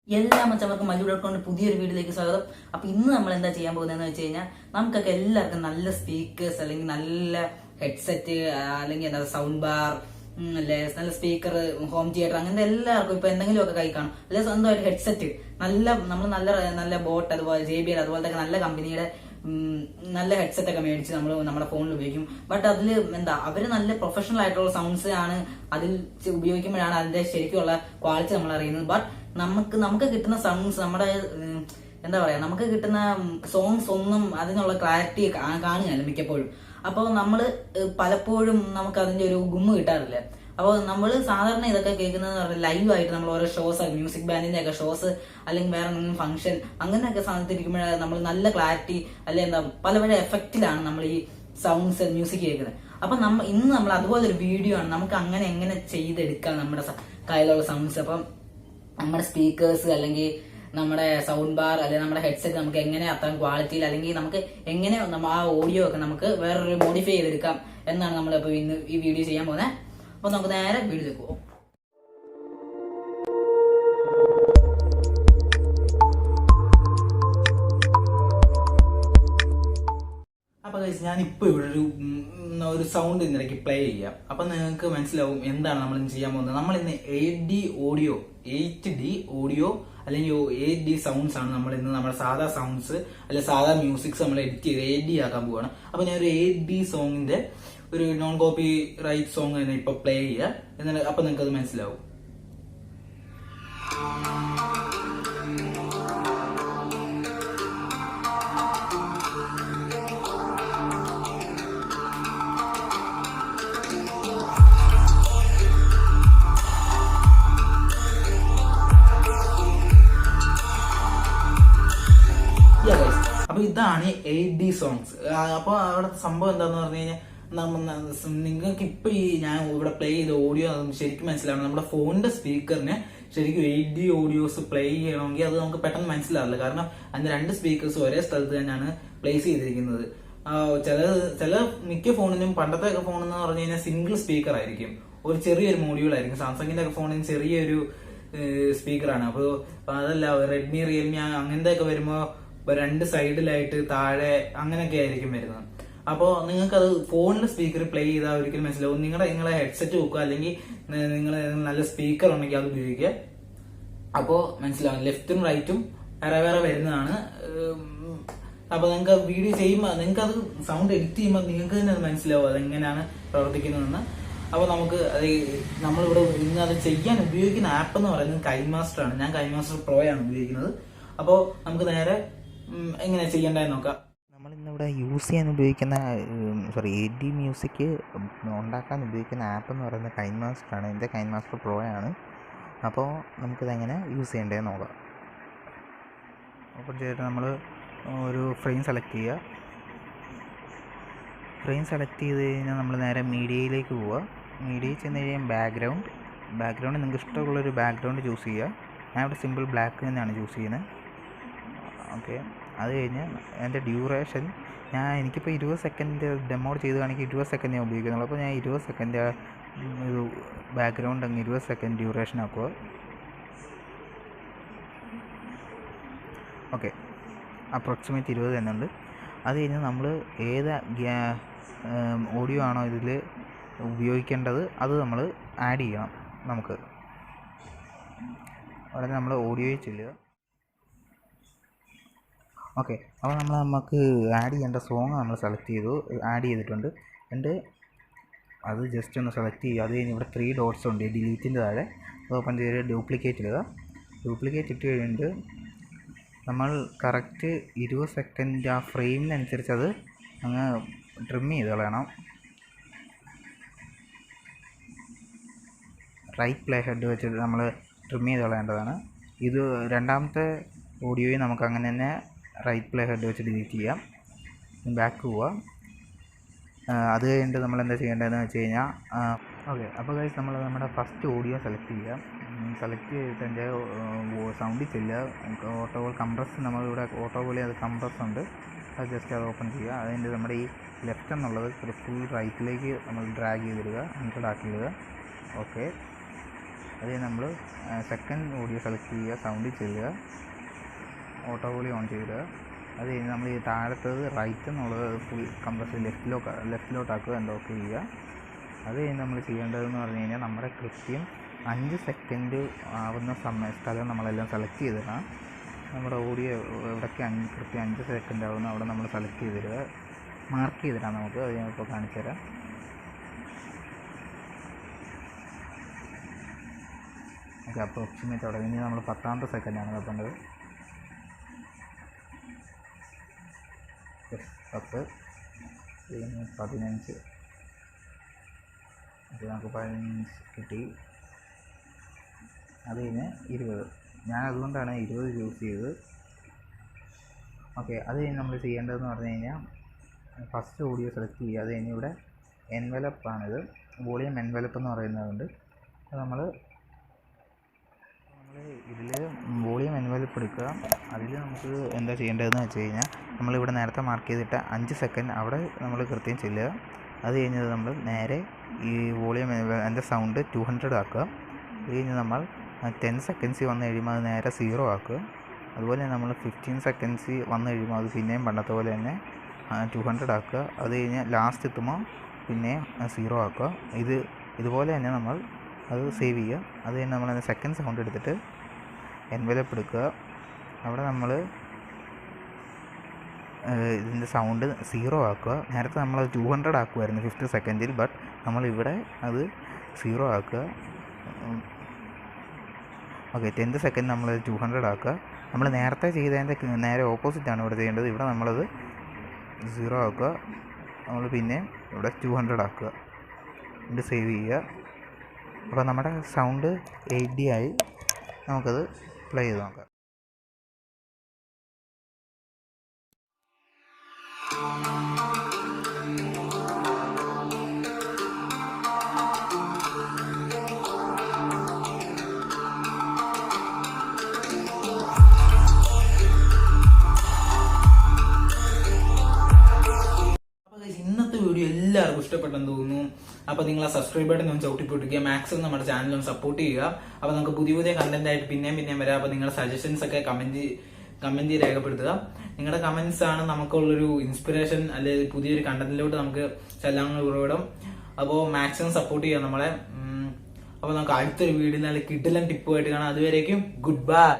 എല്ലാ മച്ചന്മാർക്കും മല്ലു.com പുതിയൊരു വീഡിയോയിലേക്ക് സ്വാഗതം. അപ്പൊ ഇന്ന് നമ്മൾ എന്താ ചെയ്യാൻ പോകുന്നതെന്ന് വെച്ച് കഴിഞ്ഞാൽ നമുക്കൊക്കെ എല്ലാവർക്കും നല്ല സ്പീക്കേഴ്സ് അല്ലെങ്കിൽ നല്ല ഹെഡ്സെറ്റ് അല്ലെങ്കിൽ എന്താ സൗണ്ട് ബാർ അല്ലെ നല്ല സ്പീക്കർ ഹോം തിയേറ്റർ അങ്ങനത്തെ എല്ലാവർക്കും ഇപ്പൊ എന്തെങ്കിലും ഒക്കെ കൈ കാണും. അല്ലെ സ്വന്തമായിട്ട് ഹെഡ്സെറ്റ് നമ്മൾ നല്ല നല്ല ബോട്ട് അതുപോലെ JBL അതുപോലത്തെ നല്ല കമ്പനിയുടെ നല്ല ഹെഡ്സെറ്റ് ഒക്കെ മേടിച്ച് നമ്മൾ നമ്മുടെ ഫോണിൽ ഉപയോഗിക്കും. ബട്ട് അതിൽ എന്താ അവര് നല്ല പ്രൊഫഷണൽ ആയിട്ടുള്ള സൗണ്ട്സ് ആണ് അതിൽ ഉപയോഗിക്കുമ്പോഴാണ് അതിന്റെ ശരിക്കുള്ള ക്വാളിറ്റി നമ്മൾ അറിയുന്നത്. ബട്ട് നമുക്ക് കിട്ടുന്ന സൗണ്ട്സ് നമ്മുടെ എന്താ പറയാ നമുക്ക് കിട്ടുന്ന സോങ്സ് ഒന്നും അതിനുള്ള ക്ലാരിറ്റി കാണുകയല്ല മിക്കപ്പോഴും. അപ്പോൾ നമ്മൾ പലപ്പോഴും നമുക്ക് അതിന്റെ ഒരു ഗുമ്മ് കിട്ടാറില്ല. അപ്പോൾ നമ്മൾ സാധാരണ ഇതൊക്കെ കേൾക്കുന്നത് പറഞ്ഞാൽ ലൈവായിട്ട് നമ്മൾ ഓരോ ഷോസ് മ്യൂസിക് ബാൻഡിന്റെ ഒക്കെ ഷോസ് അല്ലെങ്കിൽ വേറെ എന്തെങ്കിലും ഫംഗ്ഷൻ അങ്ങനെയൊക്കെ സാധനത്തിരിക്കുമ്പോഴാണ് നമ്മൾ നല്ല ക്ലാരിറ്റി അല്ലെ എന്താ പല എഫക്റ്റിലാണ് നമ്മൾ ഈ സൗണ്ട്സ് മ്യൂസിക് കേൾക്കുന്നത്. അപ്പൊ ഇന്ന് നമ്മൾ അതുപോലെ ഒരു വീഡിയോ ആണ് നമുക്ക് അങ്ങനെ എങ്ങനെ ചെയ്തെടുക്കാം നമ്മുടെ കയ്യിലുള്ള സൗണ്ട്സ്. അപ്പം നമ്മുടെ സ്പീക്കേഴ്സ് അല്ലെങ്കിൽ നമ്മുടെ സൗണ്ട് ബാർ അല്ലെങ്കിൽ നമ്മുടെ ഹെഡ്സെറ്റ് നമുക്ക് എങ്ങനെ അത്രയും ക്വാളിറ്റിയിൽ അല്ലെങ്കിൽ നമുക്ക് എങ്ങനെ ആ ഓഡിയോ ഒക്കെ നമുക്ക് വേറൊരു മോഡിഫൈ ചെയ്തെടുക്കാം എന്നാണ് നമ്മളിപ്പോൾ ഇന്ന് ഈ വീഡിയോ ചെയ്യാൻ പോകുന്നത്. അപ്പൊ നമുക്ക് നേരെ വീഡിയോയിലേക്ക് പോകും. അപ്പൊ ഞാനിപ്പോ ഇവിടെ ഒരു സൗണ്ട് ഇന്നിടയ്ക്ക് പ്ലേ ചെയ്യാം. അപ്പൊ നിങ്ങൾക്ക് മനസ്സിലാവും എന്താണ് നമ്മൾ ഇന്ന് ചെയ്യാൻ പോകുന്നത്. നമ്മൾ ഇന്ന് 8D ഓഡിയോ അല്ലെങ്കിൽ 8D സൗണ്ട്സ് ആണ് നമ്മൾ ഇന്ന് നമ്മുടെ സാധാ സൗണ്ട്സ് അല്ലെ സാധാ മ്യൂസിക്സ് നമ്മൾ എഡിറ്റ് ചെയ്ത് 8D ആക്കാൻ പോവാണ്. അപ്പൊ ഞാൻ ഒരു 8D സോങ്ങിന്റെ ഒരു നോൺ കോപ്പി റൈറ്റ് സോങ് തന്നെ ഇപ്പൊ പ്ലേ ചെയ്യാം. എന്നിട്ട് അപ്പൊ നിങ്ങൾക്ക് അത് മനസ്സിലാവും. അപ്പൊ ഇതാണ് 8D സോങ്സ്. അപ്പൊ അവിടെ സംഭവം എന്താന്ന് പറഞ്ഞു കഴിഞ്ഞാൽ നിങ്ങൾക്ക് ഇപ്പൊ ഈ ഞാൻ ഇവിടെ പ്ലേ ചെയ്ത ഓഡിയോ ശരിക്കും മനസ്സിലാവണം. നമ്മുടെ ഫോണിന്റെ സ്പീക്കറിന് ശരിക്കും 8D ഓഡിയോസ് പ്ലേ ചെയ്യണമെങ്കിൽ അത് നമുക്ക് പെട്ടെന്ന് മനസ്സിലാവില്ല. കാരണം അതിന്റെ രണ്ട് സ്പീക്കേഴ്സ് ഒരേ സ്ഥലത്ത് തന്നെയാണ് പ്ലേസ് ചെയ്തിരിക്കുന്നത്. ചില മിക്ക ഫോണിനും പണ്ടത്തെ ഒക്കെ ഫോൺ എന്ന് പറഞ്ഞു കഴിഞ്ഞാൽ സിംഗിൾ സ്പീക്കർ ആയിരിക്കും, ഒരു ചെറിയൊരു മോഡ്യൂൾ ആയിരിക്കും. സാംസങ്ങിന്റെ ഒക്കെ ഫോണിന് ചെറിയൊരു സ്പീക്കറാണ്. അപ്പോൾ അതല്ല റെഡ്മി റിയൽമി അങ്ങനത്തെ ഒക്കെ വരുമ്പോ രണ്ട് സൈഡിലായിട്ട് താഴെ അങ്ങനെയൊക്കെ ആയിരിക്കും വരുന്നത്. അപ്പോൾ നിങ്ങൾക്ക് അത് ഫോണിലെ സ്പീക്കർ പ്ലേ ചെയ്താൽ ഒരിക്കലും മനസ്സിലാവും. നിങ്ങളെ ഹെഡ്സെറ്റ് വെക്കുക അല്ലെങ്കിൽ നിങ്ങൾ നല്ല സ്പീക്കർ ഉണ്ടെങ്കിൽ അത് ഉപയോഗിക്കുക. അപ്പോൾ മനസ്സിലാവും. ലെഫ്റ്റും റൈറ്റും വേറെ വരുന്നതാണ്. അപ്പൊ നിങ്ങൾക്ക് വീഡിയോ ചെയ്യുമ്പോൾ നിങ്ങൾക്ക് അത് സൗണ്ട് എഡിറ്റ് ചെയ്യുമ്പോൾ നിങ്ങൾക്ക് തന്നെ അത് മനസ്സിലാവും അതെങ്ങനെയാണ് പ്രവർത്തിക്കുന്നതെന്ന്. അപ്പൊ നമുക്ക് നമ്മളിവിടെ ഇന്ന് അത് ചെയ്യാൻ ഉപയോഗിക്കുന്ന ആപ്പ് എന്ന് പറയുന്നത് കൈൻമാസ്റ്റർ ആണ്. ഞാൻ കൈൻമാസ്റ്റർ പ്രോ ആണ് ഉപയോഗിക്കുന്നത്. അപ്പോൾ നമുക്ക് നേരെ എങ്ങനെ ചെയ്യേണ്ടതെന്ന് നോക്കാം. നമ്മളിന്നിവിടെ യൂസ് ചെയ്യാൻ ഉപയോഗിക്കുന്ന 8D മ്യൂസിക് ഉണ്ടാക്കാൻ ഉപയോഗിക്കുന്ന ആപ്പ് എന്ന് പറയുന്നത് കൈൻമാസ്റ്റർ ആണ്. എൻ്റെ കൈൻമാസ്റ്റർ പ്രോ ആണ്. അപ്പോൾ നമുക്കിതെങ്ങനെ യൂസ് ചെയ്യേണ്ടതെന്ന് നോക്കാം. അപ്പോൾ ചെയ്തിട്ട് നമ്മൾ ഒരു ഫ്രെയിം സെലക്ട് ചെയ്യുക. ഫ്രെയിം സെലക്ട് ചെയ്ത് കഴിഞ്ഞാൽ നമ്മൾ നേരെ മീഡിയയിലേക്ക് പോവുക. മീഡിയയിൽ ചെന്ന് കഴിയുമ്പോൾ ബാക്ക്ഗ്രൗണ്ട് നിങ്ങൾക്ക് ഇഷ്ടമുള്ളൊരു ബാക്ക്ഗ്രൗണ്ട് ചൂസ് ചെയ്യുക. ഞാൻ ഇവിടെ സിമ്പിൾ ബ്ലാക്ക് തന്നെയാണ് ചൂസ് ചെയ്യുന്നത്. ഓക്കെ, അത് കഴിഞ്ഞ് എൻ്റെ ഡ്യൂറേഷൻ എനിക്കിപ്പോൾ 20 സെക്കൻഡ് ഡെമോ ചെയ്ത് കാണിക്കുക 20 സെക്കൻഡ് ഞാൻ ഉപയോഗിക്കുന്നുള്ളൂ. അപ്പോൾ ഞാൻ 20 സെക്കൻഡ് ഒരു ബാക്ക്ഗ്രൗണ്ട് അങ്ങ് 20 സെക്കൻഡ് ഡ്യൂറേഷൻ ആക്കുക. ഓക്കെ, അപ്രോക്സിമേറ്റ് 20 തന്നെ ഉണ്ട്. അത് കഴിഞ്ഞ് നമ്മൾ ഏത് ഓഡിയോ ആണോ ഇതിൽ ഉപയോഗിക്കേണ്ടത് അത് നമ്മൾ ആഡ് ചെയ്യണം. നമുക്ക് ഉടനെ നമ്മൾ ഓഡിയോയിൽ ചെല്ലുക. ഓക്കെ, അപ്പോൾ നമുക്ക് ആഡ് ചെയ്യേണ്ട സോങ് നമ്മൾ സെലക്ട് ചെയ്തു, ആഡ് ചെയ്തിട്ടുണ്ട്. എന്നിട്ട് അത് ജസ്റ്റ് ഒന്ന് സെലക്ട് ചെയ്യുക. അത് കഴിഞ്ഞ് ഇവിടെ 3 ഡോട്ട്സ് ഉണ്ട് ഡിലീറ്റിൻ്റെ താഴെ. അത് ഓപ്പൺ ചെയ്ത് ഡ്യൂപ്ലിക്കേറ്റ് ഇടുക. ഡ്യൂപ്ലിക്കേറ്റ് ഇട്ട് കഴിഞ്ഞിട്ട് നമ്മൾ കറക്റ്റ് 20 സെക്കൻഡ് ആ ഫ്രെയിമിനനുസരിച്ച് അത് അങ്ങ് ട്രിം ചെയ്ത് കളയണം. റൈറ്റ് പ്ലേ ഹെഡ് വെച്ചിട്ട് നമ്മൾ ട്രിം ചെയ്ത് കളയേണ്ടതാണ്. ഇത് രണ്ടാമത്തെ ഓഡിയോയിൽ നമുക്ക് അങ്ങനെ തന്നെ റൈറ്റ് പ്ലേ ഹെഡ് വെച്ച് ഡിലീറ്റ് ചെയ്യാം. ബാക്ക് പോവുക. അത് കഴിഞ്ഞിട്ട് നമ്മൾ എന്താ ചെയ്യേണ്ടതെന്ന് വെച്ച് കഴിഞ്ഞാൽ ഓക്കെ, അപ്പോൾ ഗൈസ് നമ്മൾ നമ്മുടെ ഫസ്റ്റ് ഓഡിയോ സെലക്ട് ചെയ്യുക. സെലക്ട് ചെയ്തിട്ട് എൻ്റെ സൗണ്ടിൽ ചെല്ലുക. ഓട്ടോ കംപ്രസ് നമ്മളിവിടെ ഓട്ടോ പോലെ അത് കംപ്രസ് ഉണ്ട്. അത് ജസ്റ്റ് അത് ഓപ്പൺ ചെയ്യുക. അതിൻ്റെ നമ്മുടെ ഈ ലെഫ്റ്റ് എന്നുള്ളത് ഒരു ഫുൾ റൈറ്റിലേക്ക് നമ്മൾ ഡ്രാഗ് ചെയ്തിടുക, 100 ആക്കിയിടുക. ഓക്കെ, അത് നമ്മൾ സെക്കൻഡ് ഓഡിയോ സെലക്ട് ചെയ്യുക, സൗണ്ടിൽ ചെല്ലുക, ഓട്ടോ വോളിയം ഓൺ ചെയ്യുക. അത് കഴിഞ്ഞ് നമ്മൾ ഈ താഴത്തത് റൈറ്റ് എന്നുള്ളത് ഫുൾ കംപ്രസ് ലെഫ്റ്റിലോട്ടാക്കുക, ലോക്ക് ചെയ്യുക. അത് കഴിഞ്ഞ് നമ്മൾ ചെയ്യേണ്ടതെന്ന് പറഞ്ഞു കഴിഞ്ഞാൽ നമ്മുടെ കൃത്യം 5 സെക്കൻഡ് ആവുന്ന സ്ഥലം നമ്മളെല്ലാം സെലക്ട് ചെയ്തിടാം. നമ്മുടെ ഓഡിയോ എവിടേക്ക് കൃത്യം 5 സെക്കൻഡ് ആവുന്ന അവിടെ നമ്മൾ സെലക്ട് ചെയ്തിടുക, മാർക്ക് ചെയ്തിടാം. നമുക്ക് അത് ഞാനിപ്പോൾ കാണിച്ചു തരാം. ഓക്കെ, അപ്രോക്സിമേറ്റ് അവിടെ ഇനി നമ്മൾ 10ാമത്തെ സെക്കൻഡാണ് നോക്കേണ്ടത്. 10, 15, അപ്പോൾ നമുക്ക് 15 കിട്ടി. അത് കഴിഞ്ഞ് 20, ഞാൻ അതുകൊണ്ടാണ് 20 ചൂസ് ചെയ്തത്. ഓക്കെ, അത് കഴിഞ്ഞ് നമ്മൾ ചെയ്യേണ്ടതെന്ന് പറഞ്ഞു കഴിഞ്ഞാൽ ഫസ്റ്റ് ഓഡിയോ സെലക്ട് ചെയ്യുക. അത് കഴിഞ്ഞ് ഇവിടെ എൻവലപ്പാണിത്, വോളിയം എൻവലപ്പ് എന്ന് പറയുന്നതുകൊണ്ട് നമ്മൾ ഇതിൽ വോളിയം എൻവലപ്പ് എടുക്കുക. അതിൽ നമുക്ക് എന്താ ചെയ്യേണ്ടതെന്ന് വെച്ച് കഴിഞ്ഞാൽ നമ്മളിവിടെ നേരത്തെ മാർക്ക് ചെയ്തിട്ട് 5 സെക്കൻഡ് അവിടെ നമ്മൾ കൃത്യം ചെല്ലുക. അത് കഴിഞ്ഞത് നമ്മൾ നേരെ ഈ വോളിയം എൻ്റെ സൗണ്ട് 200 ആക്കുക. അത് കഴിഞ്ഞ് നമ്മൾ 10 സെക്കൻഡ്സ് വന്നു കഴിയുമ്പോൾ അത് നേരെ 0 ആക്കുക. അതുപോലെ നമ്മൾ 15 സെക്കൻഡ്സ് വന്നു കഴിയുമ്പോൾ അത് പിന്നെയും പണ്ടത്തെ പോലെ തന്നെ 200 ആക്കുക. അത് കഴിഞ്ഞ് ലാസ്റ്റ് എത്തുമ്പോൾ പിന്നെ 0 ആക്കുക. ഇതുപോലെ തന്നെ നമ്മൾ അത് സേവ് ചെയ്യുക. അത് കഴിഞ്ഞ് നമ്മൾ സെക്കൻഡ് സൗണ്ട് എടുത്തിട്ട് എൻവലപ്പ് എടുക്കുക. അവിടെ നമ്മൾ ഇതിൻ്റെ സൗണ്ട് 0 ആക്കുക. നേരത്തെ നമ്മൾ 200 ആക്കുമായിരുന്നു 50 സെക്കൻഡിൽ, ബട്ട് നമ്മളിവിടെ അത് 0 ആക്കുക. ഓക്കെ, 10 സെക്കൻഡ് നമ്മൾ 200 ആക്കുക. നമ്മൾ നേരത്തെ ചെയ്തതിൻ്റെ നേരെ ഓപ്പോസിറ്റാണ് ഇവിടെ ചെയ്യേണ്ടത്. ഇവിടെ നമ്മളത് 0 ആക്കുക. നമ്മൾ പിന്നെ ഇവിടെ 200 ആക്കുക. ഇത് സേവ് ചെയ്യുക. അപ്പോൾ നമ്മുടെ സൗണ്ട് 8D ആയി. നമുക്കത് പ്ലേ ചെയ്ത് നോക്കാം. ഇന്നത്തെ വീഡിയോ എല്ലാവർക്കും ഇഷ്ടപ്പെട്ടെന്ന് തോന്നുന്നു. അപ്പൊ നിങ്ങൾ ആ സബ്സ്ക്രൈബ് ബട്ടൺ ഒന്ന് ചവിട്ടി പൊട്ടിക്കുക, മാക്സിമം നമ്മുടെ ചാനൽ ഒന്ന് സപ്പോർട്ട് ചെയ്യുക. അപ്പൊ നമുക്ക് പുതിയ പുതിയ കണ്ടന്റ് ആയിട്ട് പിന്നെയും വരാം. അപ്പൊ നിങ്ങളുടെ സജഷൻസ് ഒക്കെ കമന്റ് രേഖപ്പെടുത്തുക. നിങ്ങളുടെ കമന്റ്സ് ആണ് നമുക്കുള്ളൊരു ഇൻസ്പിറേഷൻ, അല്ലെങ്കിൽ പുതിയൊരു കണ്ടന്റിലോട്ട് നമുക്ക് ചെല്ലാനുള്ള ഉറവിടം. അപ്പോൾ മാക്സിമം സപ്പോർട്ട് ചെയ്യുക നമ്മളെ. അപ്പൊ നമുക്ക് അടുത്തൊരു വീഡിയോ നല്ല കിടിലൻ ടിപ്പുമായിട്ട് കാണാം. അതുവരേക്കും ഗുഡ് ബൈ.